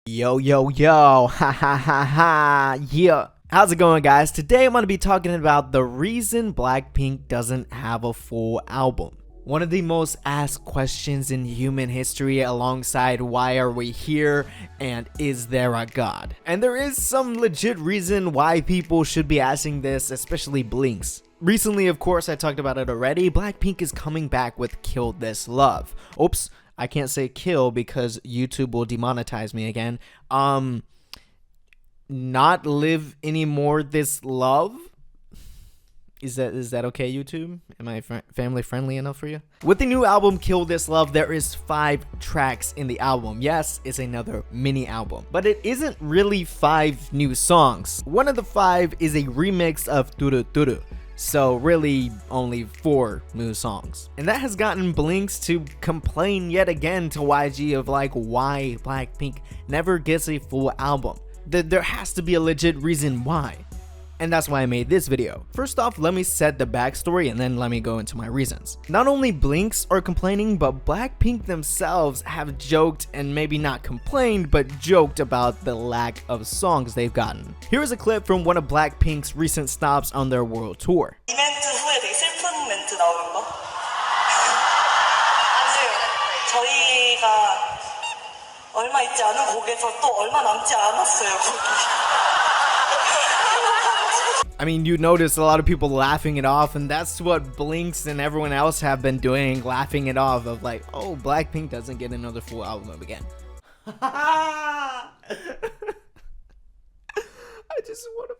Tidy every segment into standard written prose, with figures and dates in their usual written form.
Yo, yo, yo, ha ha ha ha, yeah. How's it going, guys? Today I'm going to be talking about the reason Blackpink doesn't have a full album. One of the most asked questions in human history, alongside why are we here and is there a god? And there is some legit reason why people should be asking this, especially Blinks. Recently, of course, I talked about it already, Blackpink is coming back with Kill This Love. Oops. I can't say kill because YouTube will demonetize me again. Not live anymore this love? Is that okay, YouTube? Am I family friendly enough for you? With the new album Kill This Love, there is 5 tracks in the album. Yes, it's another mini album, but it isn't really 5 new songs. One of the 5 is a remix of Turu Turu. So really only 4 new songs. And that has gotten Blinks to complain yet again to YG of like why Blackpink never gets a full album. There has to be a legit reason why. And that's why I made this video. First off, let me set the backstory and then let me go into my reasons. Not only Blinks are complaining, but Blackpink themselves have joked, and maybe not complained, but joked about the lack of songs they've gotten. Here is a clip from one of Blackpink's recent stops on their world tour. 이벤트 후에 되게 슬픈 멘트 나오는 거? 저희가 얼마 있지 않은 곡에서 또 얼마 남지 않았어요, 곡이. I mean, you notice a lot of people laughing it off, and that's what Blinks and everyone else have been doing, laughing it off of like, oh, Blackpink doesn't get another full album again. I just want to...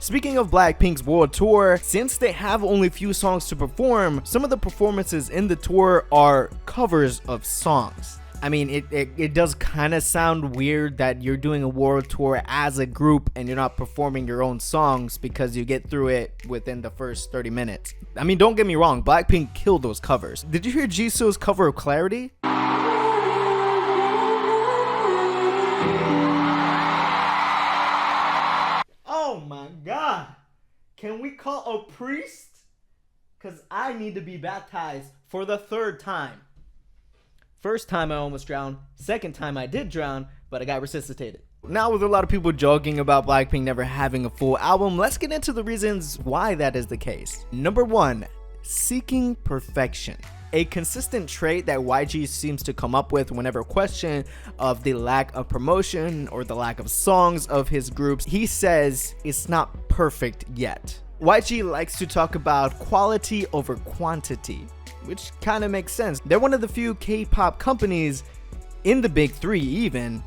Speaking of Blackpink's world tour, since they have only few songs to perform, some of the performances in the tour are covers of songs. I mean, it does kind of sound weird that you're doing a world tour as a group and you're not performing your own songs because you get through it within the first 30 minutes. I mean, don't get me wrong, Blackpink killed those covers. Did you hear Jisoo's cover of Clarity? Oh my god. Can we call a priest? Because I need to be baptized for the 3rd time. First time I almost drowned, second time I did drown, but I got resuscitated. Now, with a lot of people joking about Blackpink never having a full album, let's get into the reasons why that is the case. Number 1, seeking perfection. A consistent trait that YG seems to come up with whenever questioned of the lack of promotion or the lack of songs of his groups, he says it's not perfect yet. YG likes to talk about quality over quantity, which kind of makes sense. They're one of the few K-pop companies, in the big 3 even,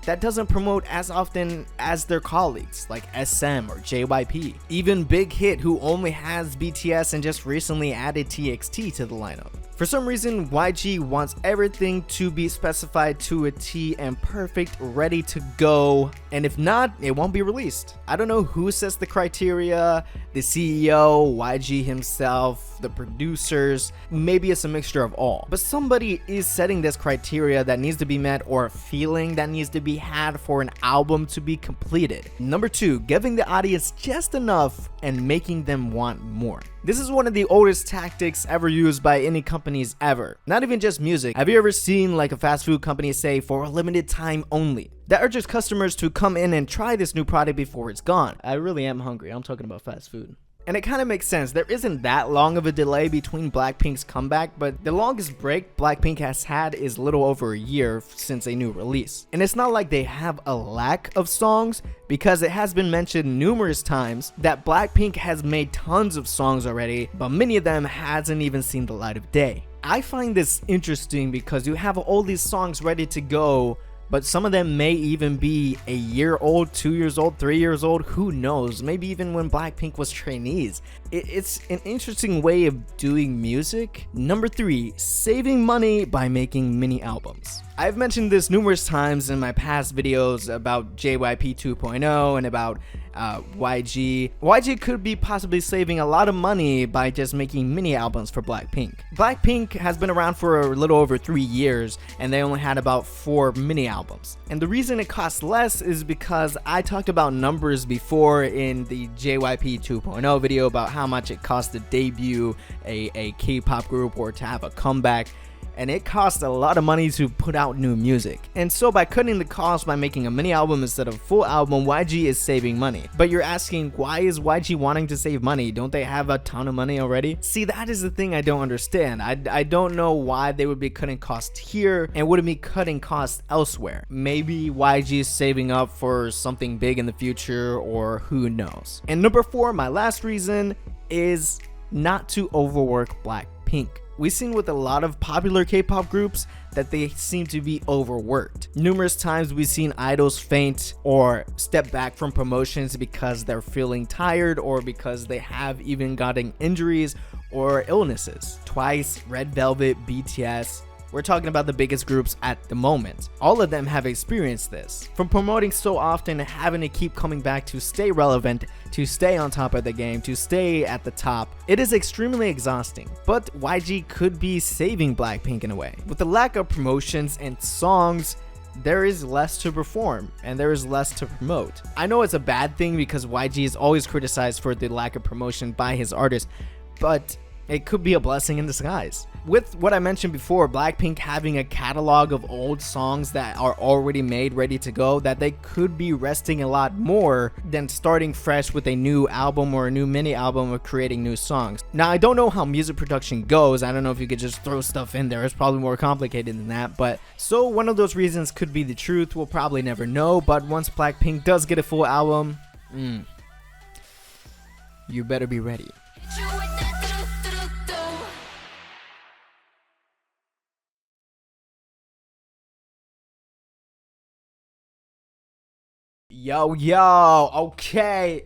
that doesn't promote as often as their colleagues like SM or JYP. Even Big Hit, who only has BTS and just recently added TXT to the lineup. For some reason, YG wants everything to be specified to a T and perfect, ready to go, and if not, it won't be released. I don't know who sets the criteria, the CEO, YG himself, the producers, maybe it's a mixture of all. But somebody is setting this criteria that needs to be met, or a feeling that needs to be had for an album to be completed. Number 2, giving the audience just enough and making them want more. This is one of the oldest tactics ever used by any companies ever. Not even just music. Have you ever seen like a fast food company say for a limited time only? That urges customers to come in and try this new product before it's gone. I really am hungry. I'm talking about fast food. And it kind of makes sense. There isn't that long of a delay between Blackpink's comeback, but the longest break Blackpink has had is little over a year since a new release. And it's not like they have a lack of songs, because it has been mentioned numerous times that Blackpink has made tons of songs already, but many of them hasn't even seen the light of day. I find this interesting because you have all these songs ready to go, but some of them may even be a year old, 2 years old, 3 years old, who knows, maybe even when Blackpink was trainees. It's an interesting way of doing music. Number 3, saving money by making mini albums. I've mentioned this numerous times in my past videos about JYP 2.0 and about YG. YG could be possibly saving a lot of money by just making mini albums for Blackpink. Blackpink has been around for a little over 3 years, and they only had about 4 mini albums. And the reason it costs less is because I talked about numbers before in the JYP 2.0 video about how much it costs to debut a K-pop group or to have a comeback. and it costs a lot of money to put out new music. And so by cutting the cost by making a mini album instead of a full album, YG is saving money. But you're asking, why is YG wanting to save money? Don't they have a ton of money already? See, that is the thing I don't understand. I don't know why they would be cutting costs here and wouldn't be cutting costs elsewhere. Maybe YG is saving up for something big in the future, or who knows. And number 4, my last reason is not to overwork Blackpink. We've seen with a lot of popular K-pop groups that they seem to be overworked. Numerous times we've seen idols faint or step back from promotions because they're feeling tired or because they have even gotten injuries or illnesses. Twice, Red Velvet, BTS. We're talking about the biggest groups at the moment. All of them have experienced this. From promoting so often, having to keep coming back to stay relevant, to stay on top of the game, to stay at the top, it is extremely exhausting. But YG could be saving Blackpink in a way. With the lack of promotions and songs, there is less to perform and there is less to promote. I know it's a bad thing because YG is always criticized for the lack of promotion by his artists, but it could be a blessing in disguise. With what I mentioned before, Blackpink having a catalog of old songs that are already made, ready to go, that they could be resting a lot more than starting fresh with a new album or a new mini album or creating new songs. Now, I don't know how music production goes. I don't know if you could just throw stuff in there. It's probably more complicated than that. But so one of those reasons could be the truth. We'll probably never know. But once Blackpink does get a full album, you better be ready. Okay,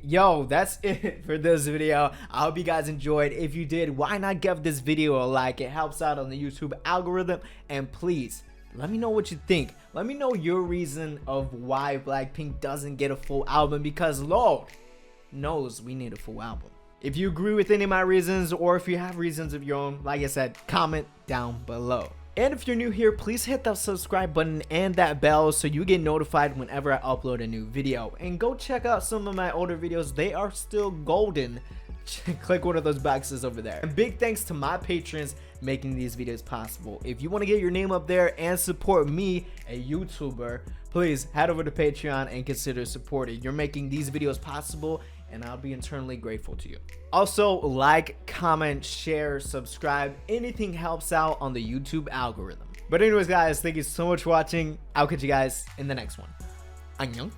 that's it for this video. I hope you guys enjoyed. If you did, why not give this video a like? It helps out on the YouTube algorithm. And please let me know what you think. Let me know your reason of why Blackpink doesn't get a full album, because Lord knows we need a full album. If you agree with any of my reasons, or if you have reasons of your own, like I said, comment down below. And if you're new here, please hit that subscribe button and that bell so you get notified whenever I upload a new video. And go check out some of my older videos. They are still golden. Click one of those boxes over there. And big thanks to my patrons making these videos possible. If you want to get your name up there and support me, a YouTuber, please head over to Patreon and consider supporting. You're making these videos possible, and I'll be eternally grateful to you. Also, like, comment, share, subscribe. Anything helps out on the YouTube algorithm. But anyways, guys, thank you so much for watching. I'll catch you guys in the next one. Annyeong.